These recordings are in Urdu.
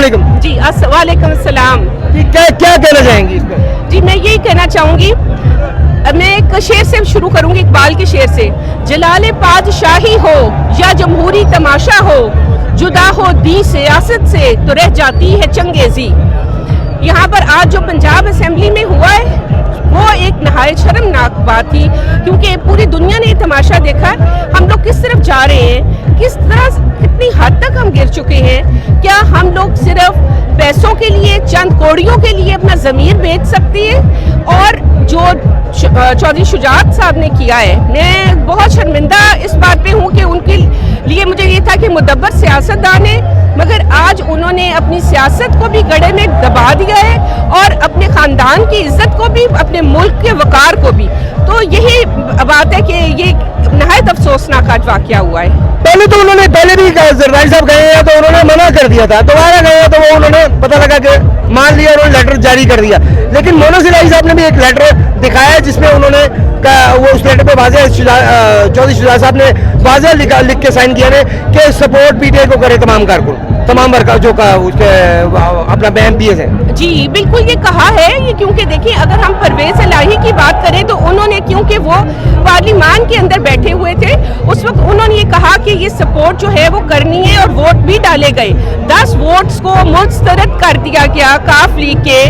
علیکم. جی وعلیکم السلام. کیا کہنا چاہیں گی اس پہ؟ جی میں یہی کہنا چاہوں گی, میں ایک شعر سے شروع کروں گی, اقبال کے شعر سے. جلال پادشاہی ہو یا جمہوری تماشا ہو, جدا ہو دی سیاست سے تو رہ جاتی ہے چنگیزی. یہاں پر آج جو پنجاب اسمبلی میں ہوا ہے وہ ایک نہایت شرمناک بات تھی, کیونکہ پوری دنیا نے یہ تماشا دیکھا ہم لوگ کس طرف جا رہے ہیں, کس طرح کتنی حد تک ہم گر چکے ہیں. کیا ہم لوگ صرف پیسوں کے لیے, چند کوڑیوں کے لیے اپنا ضمیر بیچ سکتے ہیں؟ اور جو چودھری شجاعت صاحب نے کیا ہے, میں بہت شرمندہ اس بات پہ ہوں کہ ان کے لیے مجھے یہ تھا کہ مدبر سیاست دان ہے, مگر آج انہوں نے اپنی سیاست کو بھی گڑھے میں دبا دیا ہے اور اپنے خاندان کی عزت کو بھی, اپنے ملک کے وقار کو بھی. تو یہی بات ہے کہ یہ نہایت افسوسناک آج واقعہ ہوا ہے. پہلے تو انہوں نے پہلے بھی زرداری صاحب گئے ہیں تو انہوں نے منع کر دیا تھا, دوبارہ گئے ہیں تو وہ انہوں نے پتہ لگا کہ مان لیا, انہوں نے لیٹر جاری کر دیا. لیکن مونا زراعی صاحب نے بھی ایک لیٹر دکھایا ہے جس میں انہوں نے وہ اس لیٹر پہ واضح چودھری شجاعت صاحب نے واضح لکھ کے سائن کیا ہے کہ سپورٹ پی ٹی آئی کو کرے تمام کارکن, تمام جو اپنا ایم پی ایس ہیں. جی بالکل یہ کہا ہے, یہ کیونکہ دیکھیں اگر ہم پرویز الہی کی بات کریں تو انہوں نے, کیونکہ وہ پارلیمان کے اندر بیٹھے ہوئے تھے اس وقت, انہوں نے یہ کہا کہ یہ سپورٹ جو ہے وہ کرنی ہے اور ووٹ بھی ڈالے گئے. 10 ووٹس کو مسترد کر دیا گیا کاف لیگ کے,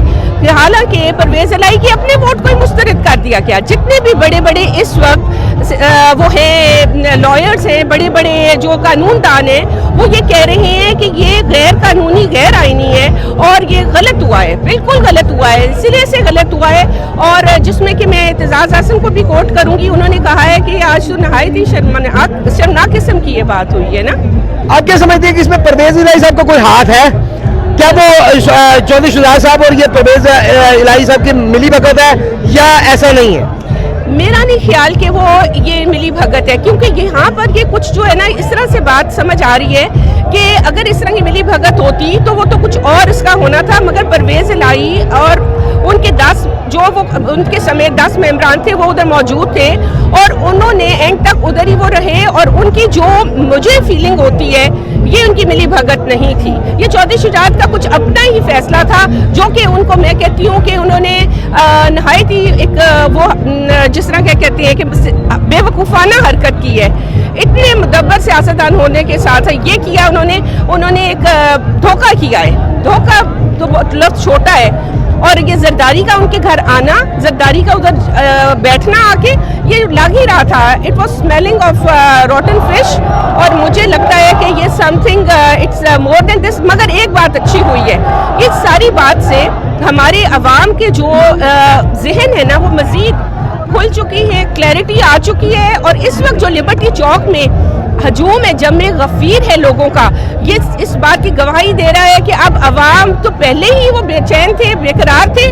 حالانکہ پرویز الہی کے اپنے ووٹ کو ہی مسترد کر دیا گیا. جتنے بھی بڑے بڑے اس وقت وہ ہیں لائرز ہیں, بڑے بڑے جو قانون دان ہیں, وہ یہ کہہ رہے ہیں کہ یہ غیر قانونی غیر آئینی ہے اور یہ غلط ہوا ہے, بالکل غلط ہوا ہے, سرے سے غلط ہوا ہے. اور جس میں کہ میں اعتزاز احسن کو بھی کوٹ کروں گی, انہوں نے کہا ہے کہ آج تو نہایت ہی شرمناک قسم کی یہ بات ہوئی ہے نا. آپ کیا سمجھتے ہیں کہ اس میں پرویز الہی صاحب کا کوئی ہاتھ ہے؟ کیا وہ چودھری شجاعت صاحب اور یہ پرویز الہی صاحب کی ملی بھگت ہے یا ایسا نہیں ہے؟ میرا نہیں خیال کہ وہ یہ ملی بھگت ہے, کیونکہ یہاں پر یہ کچھ جو ہے نا اس طرح سے بات سمجھ آ رہی ہے کہ اگر اس طرح کی ملی بھگت ہوتی تو وہ تو کچھ اور اس کا ہونا تھا. مگر پرویز الہی اور ان کے 10 جو وہ ان کے سمیت 10 ممبران تھے وہ ادھر موجود تھے اور انہوں نے اینڈ تک ادھر ہی وہ رہے, اور ان کی جو مجھے فیلنگ ہوتی ہے یہ ان کی ملی بھگت نہیں تھی. یہ چودھری شجاعت کا کچھ اپنا ہی فیصلہ تھا جو کہ ان کو میں کہتی ہوں کہ انہوں نے نہایت ہی ایک وہ جس طرح کیا کہتے ہیں کہ بے وقوفانہ حرکت کی ہے. اتنے مدبر سیاستدان ہونے کے ساتھ یہ کیا انہوں نے ایک دھوکہ کیا ہے. دھوکہ تو لفظ چھوٹا ہے, اور یہ زرداری کا ان کے گھر آنا, زرداری کا ادھر بیٹھنا آ کے, یہ لگ ہی رہا تھا, it was smelling of rotten fish. اور مجھے لگتا ہے کہ یہ سم تھنگ اٹس مور دین دس. مگر ایک بات اچھی ہوئی ہے, اس ساری بات سے ہمارے عوام کے جو ذہن ہے نا وہ مزید کھل چکی ہے, کلیئرٹی آ چکی ہے. اور اس وقت جو لبرٹی چوک میں ہجوم ہے جم غفیر ہے لوگوں کا, یہ اس بات کی گواہی دے رہا ہے کہ اب عوام تو پہلے ہی وہ بے چین تھے, بے قرار تھے,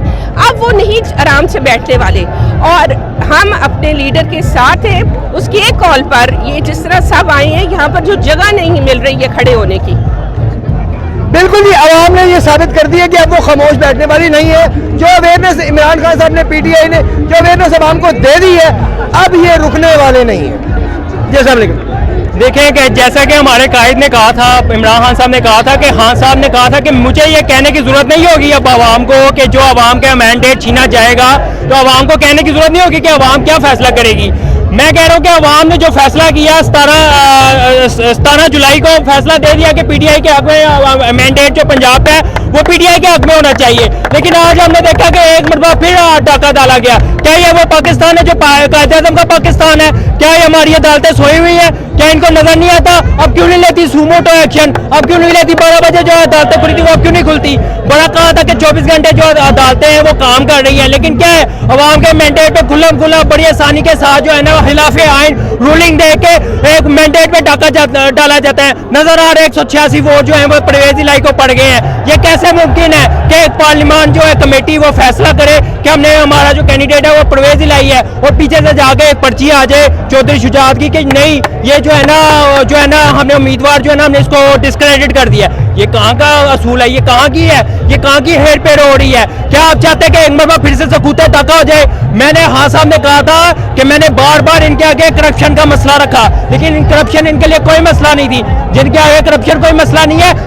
اب وہ نہیں آرام سے بیٹھنے والے. اور ہم اپنے لیڈر کے ساتھ ہیں اس کی ایک کال پر. یہ جس طرح سب آئے ہیں یہاں پر جو جگہ نہیں مل رہی ہے کھڑے ہونے کی. بالکل یہ عوام نے یہ ثابت کر دی ہے کہ اب وہ خاموش بیٹھنے والی نہیں ہے. جو اویئرنیس عمران خان صاحب نے پی ٹی آئی نے جو اویئرنیس عوام کو دے دی ہے, اب یہ رکنے والے نہیں ہیں. جی السلام علیکم. دیکھیں کہ جیسا کہ ہمارے قائد نے کہا تھا, عمران خان صاحب نے کہا تھا کہ خان صاحب نے کہا تھا کہ مجھے یہ کہنے کی ضرورت نہیں ہوگی اب عوام کو کہ جو عوام کا مینڈیٹ چھینا جائے گا, تو عوام کو کہنے کی ضرورت نہیں ہوگی کہ عوام کیا فیصلہ کرے گی. میں کہہ رہا ہوں کہ عوام نے جو فیصلہ کیا 17 جولائی کو فیصلہ دے دیا کہ پی ٹی آئی کے حق میں مینڈیٹ جو پنجاب پہ ہے وہ پی ٹی آئی کے حق میں ہونا چاہیے. لیکن آج ہم نے دیکھا کہ ایک مرتبہ پھر ڈاکہ ڈالا گیا. کیا یہ وہ پاکستان ہے جو قائد اعظم کا پاکستان ہے؟ کیا یہ ہماری عدالتیں سوئی ہوئی ہیں؟ کیا ان کو نظر نہیں آتا اب کیوں نہیں لیتی سوموٹو ایکشن؟ اب کیوں نہیں لیتی 12 بجے جو عدالتیں کھلی تھی وہ اب کیوں نہیں کھلتی؟ بڑا کہا تھا کہ 24 گھنٹے جو عدالتیں ہیں وہ کام کر رہی ہیں, لیکن کیا ہے عوام کے مینڈیٹ پہ کھلا بڑی آسانی کے ساتھ جو ہے نا خلاف آئین رولنگ دے کے ایک مینڈیٹ پہ ڈاکہ ڈالا جاتا ہے. نظر آ رہے 186 ووٹ جو ہیں وہ پرویز الہی کو پڑ گئے ہیں. یہ کیسے ممکن ہے کہ ایک پارلیمان جو ہے کمیٹی وہ فیصلہ کرے کہ ہم نے ہمارا جو کینڈیڈیٹ ہے وہ پرویز الہی ہے, اور پیچھے سے جا کے ایک پرچی آ جائے چودھری شجاعت کی کہ نہیں یہ جو ہے نا ہمیں امیدوار جو ہے نا ہم نے اس کو ڈسکریڈٹ کر دیا. یہ کہاں کا اصول ہے؟ یہ کہاں کی ہے؟ یہ کہاں کی ہیر پیر ہو رہی ہے؟ کیا آپ چاہتے ہیں کہ ایک مرتبہ پھر سے سکوت ڈاکہ ہو جائے؟ میں نے خان صاحب نے کہا تھا کہ میں نے بار بار ان کے آگے کرپشن کا مسئلہ رکھا, لیکن کرپشن ان کے لیے کوئی مسئلہ نہیں تھی. جن کے آگے کرپشن کوئی مسئلہ نہیں ہے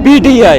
PTI,